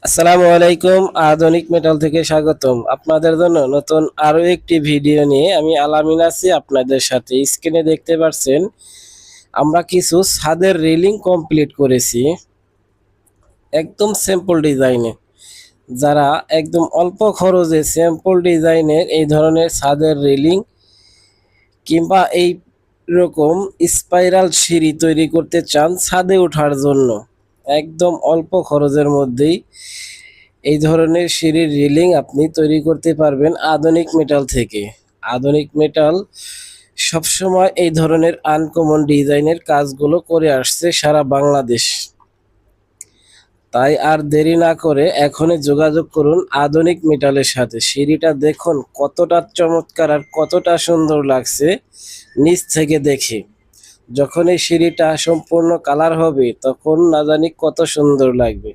আসসালামু আলাইকুম। আধুনিক মেটাল থেকে স্বাগতম। আপনাদের জন্য নতুন আরো একটি ভিডিও নিয়ে আমি আলামিন আছি আপনাদের সাথে। স্ক্রিনে দেখতে পাচ্ছেন আমরা কিছু ছাদের রেলিং কমপ্লিট করেছি একদম সিম্পল ডিজাইনে। যারা একদম অল্প খরচে সিম্পল ডিজাইনের এই ধরনের ছাদের রেলিং কিংবা এই রকম স্পাইরাল সিঁড়ি তৈরি করতে চান ছাদে ওঠার জন্য, একদম অল্প খরচের মধ্যেই এই ধরনের সিঁড়ির রেলিং আপনি তৈরি করতে পারবেন আধুনিক মেটাল থেকে। আধুনিক মেটাল সবসময় এই ধরনের আনকমন ডিজাইনের কাজগুলো করে আসছে সারা বাংলাদেশ। তাই আর দেরি না করে এখনই যোগাযোগ করুন আধুনিক মেটালের সাথে। সিঁড়িটা দেখুন কতটা চমৎকার আর কতটা সুন্দর লাগছে নিচ থেকে দেখে। যখন এই সিঁড়িটা সম্পূর্ণ কালার হবে তখন না জানি কত সুন্দর লাগবে।